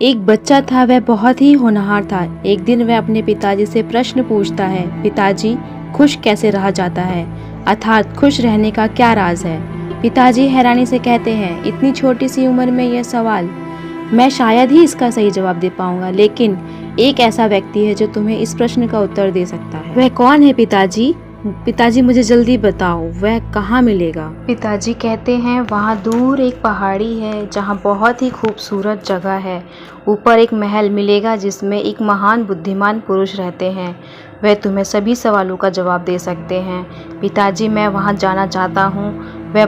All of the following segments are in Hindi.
एक बच्चा था, वह बहुत ही होनहार था। एक दिन वह अपने पिताजी से प्रश्न पूछता है, पिताजी, खुश कैसे रहा जाता है? अर्थात खुश रहने का क्या राज है? पिताजी हैरानी से कहते हैं, इतनी छोटी सी उम्र में यह सवाल, मैं शायद ही इसका सही जवाब दे पाऊंगा, लेकिन एक ऐसा व्यक्ति है जो तुम्हें इस प्रश्न का उत्तर दे सकता है। वह कौन है पिताजी? पिताजी मुझे जल्दी बताओ, वह कहाँ मिलेगा? पिताजी कहते हैं, वहाँ दूर एक पहाड़ी है जहाँ बहुत ही खूबसूरत जगह है। ऊपर एक महल मिलेगा जिसमें एक महान बुद्धिमान पुरुष रहते हैं। वह तुम्हें सभी सवालों का जवाब दे सकते हैं। पिताजी, मैं वहाँ जाना चाहता हूँ। वह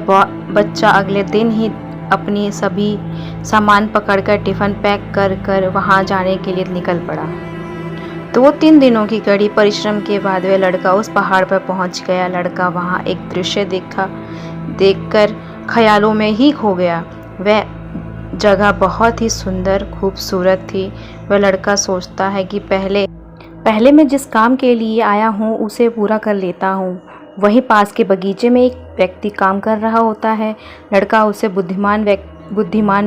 बच्चा अगले दिन ही अपनी सभी सामान पकड़कर टिफ़िन पैक कर वहाँ जाने के लिए निकल पड़ा। 2-3 दिनों की कड़ी परिश्रम के बाद वह लड़का उस पहाड़ पर पहुंच गया। लड़का वहां एक दृश्य देखकर ख्यालों में ही खो गया। वह जगह बहुत ही सुंदर खूबसूरत थी। वह लड़का सोचता है कि पहले मैं जिस काम के लिए आया हूँ उसे पूरा कर लेता हूँ। वहीं पास के बगीचे में एक व्यक्ति काम कर रहा होता है। लड़का उससे बुद्धिमान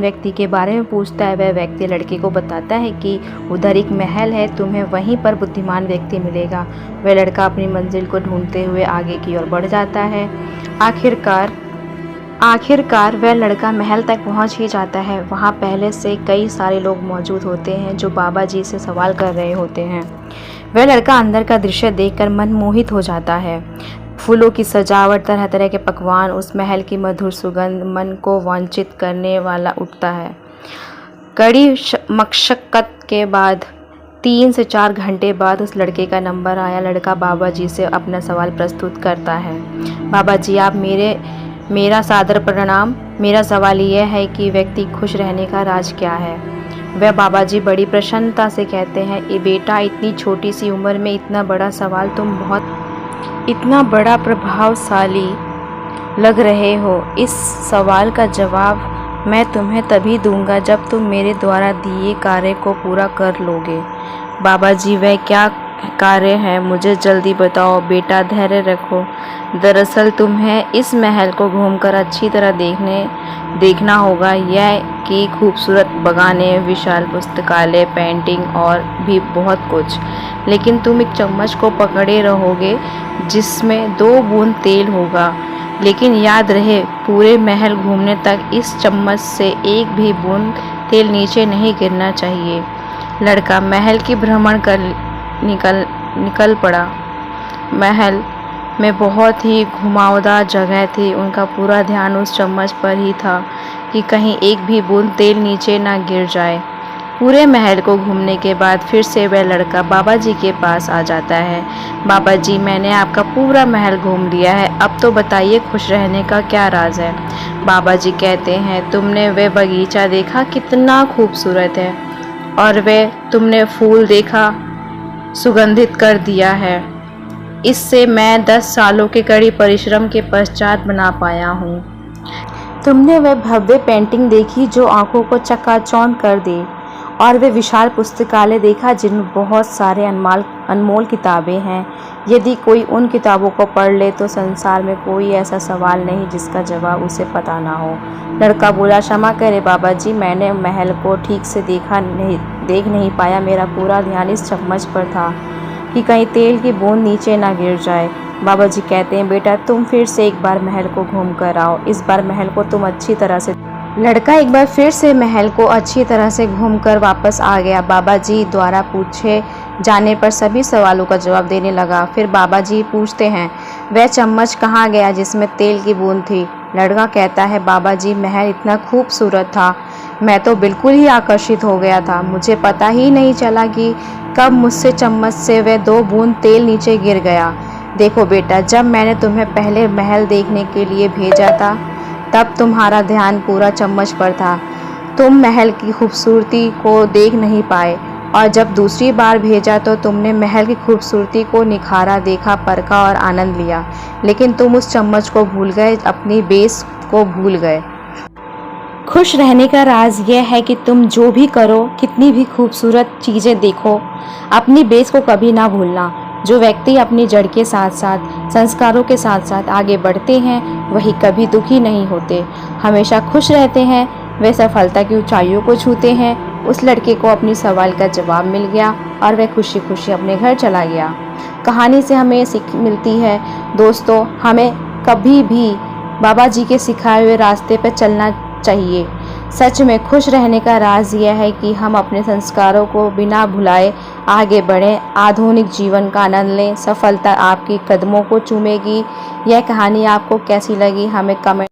व्यक्ति के बारे में पूछता है। वह व्यक्ति लड़के को बताता है कि उधर एक महल है, तुम्हें वहीं पर बुद्धिमान व्यक्ति मिलेगा। वह लड़का अपनी मंजिल को ढूंढते हुए आगे की ओर बढ़ जाता है। आखिरकार वह लड़का महल तक पहुंच ही जाता है। वहां पहले से कई सारे लोग मौजूद होते हैं जो बाबा जी से सवाल कर रहे होते हैं। वह लड़का अंदर का दृश्य देखकर मन मोहित हो जाता है। फूलों की सजावट, तरह तरह के पकवान, उस महल की मधुर सुगंध मन को वांछित करने वाला उठता है। कड़ी मशक्कत के बाद 3 से 4 घंटे बाद उस लड़के का नंबर आया। लड़का बाबा जी से अपना सवाल प्रस्तुत करता है। बाबा जी, आप मेरा सादर प्रणाम। मेरा सवाल यह है कि व्यक्ति खुश रहने का राज क्या है? वह बाबा जी बड़ी प्रसन्नता से कहते हैं, ये बेटा, इतनी छोटी सी उम्र में इतना बड़ा सवाल, तुम इतना बड़ा प्रभावशाली लग रहे हो। इस सवाल का जवाब मैं तुम्हें तभी दूंगा जब तुम मेरे द्वारा दिए कार्य को पूरा कर लोगे। बाबा जी, वह क्या कार्य है? मुझे जल्दी बताओ। बेटा, धैर्य रखो। दरअसल तुम्हें इस महल को घूमकर अच्छी तरह देखना होगा। यह कि खूबसूरत बगाने, विशाल पुस्तकालय, पेंटिंग और भी बहुत कुछ। लेकिन तुम एक चम्मच को पकड़े रहोगे जिसमें 2 बूंद तेल होगा। लेकिन याद रहे, पूरे महल घूमने तक इस चम्मच से एक भी बूंद तेल नीचे नहीं गिरना चाहिए। लड़का महल की भ्रमण कर निकल पड़ा। महल में बहुत ही घुमावदार जगह थी। उनका पूरा ध्यान उस चम्मच पर ही था कि कहीं एक भी बूंद तेल नीचे ना गिर जाए। पूरे महल को घूमने के बाद फिर से वह लड़का बाबा जी के पास आ जाता है। बाबा जी, मैंने आपका पूरा महल घूम लिया है, अब तो बताइए खुश रहने का क्या राज है? बाबा जी कहते हैं, तुमने वह बगीचा देखा, कितना खूबसूरत है, और वह तुमने फूल देखा, सुगंधित कर दिया है। इससे मैं 10 सालों के कड़ी परिश्रम के पश्चात बना पाया हूँ। तुमने वह भव्य पेंटिंग देखी जो आंखों को चकाचौंध कर दे, और वे विशाल पुस्तकालय देखा जिनमें बहुत सारे अनमोल किताबें हैं। यदि कोई उन किताबों को पढ़ ले तो संसार में कोई ऐसा सवाल नहीं जिसका जवाब उसे पता ना हो। लड़का बोला, क्षमा करें बाबा जी, मैंने महल को ठीक से देख नहीं पाया। मेरा पूरा ध्यान इस चम्मच पर था कि कहीं तेल की बूंद नीचे ना गिर जाए। बाबा जी कहते हैं, बेटा, तुम फिर से एक बार महल को घूम कर आओ। इस बार महल को तुम अच्छी तरह से। लड़का एक बार फिर से महल को अच्छी तरह से घूमकर वापस आ गया। बाबा जी द्वारा पूछे जाने पर सभी सवालों का जवाब देने लगा। फिर बाबा जी पूछते हैं, वह चम्मच कहाँ गया जिसमें तेल की बूंद थी? लड़का कहता है, बाबा जी, महल इतना खूबसूरत था, मैं तो बिल्कुल ही आकर्षित हो गया था। मुझे पता ही नहीं चला कि कब मुझसे चम्मच से वह 2 बूंद तेल नीचे गिर गया। देखो बेटा, जब मैंने तुम्हें पहले महल देखने के लिए भेजा था तब तुम्हारा ध्यान पूरा चम्मच पर था। तुम महल की खूबसूरती को देख नहीं पाए, और जब दूसरी बार भेजा तो तुमने महल की खूबसूरती को निखारा, देखा, परखा और आनंद लिया। लेकिन तुम उस चम्मच को भूल गए, अपनी बेस को भूल गए। खुश रहने का राज यह है कि तुम जो भी करो, कितनी भी खूबसूरत चीज़ें देखो, अपनी बेस को कभी ना भूलना। जो व्यक्ति अपनी जड़ के साथ साथ संस्कारों के साथ साथ आगे बढ़ते हैं वही कभी दुखी नहीं होते, हमेशा खुश रहते हैं। वे सफलता की ऊंचाइयों को छूते हैं उस लड़के को अपनी सवाल का जवाब मिल गया और वह खुशी खुशी अपने घर चला गया। कहानी से हमें सीख मिलती है दोस्तों, हमें कभी भी बाबा जी के सिखाए हुए रास्ते पर चलना चाहिए। सच में खुश रहने का राज यह है कि हम अपने संस्कारों को बिना भुलाए आगे बढ़ें, आधुनिक जीवन का आनंद लें। सफलता आपकी कदमों को चूमेगी। यह कहानी आपको कैसी लगी हमें कमेंट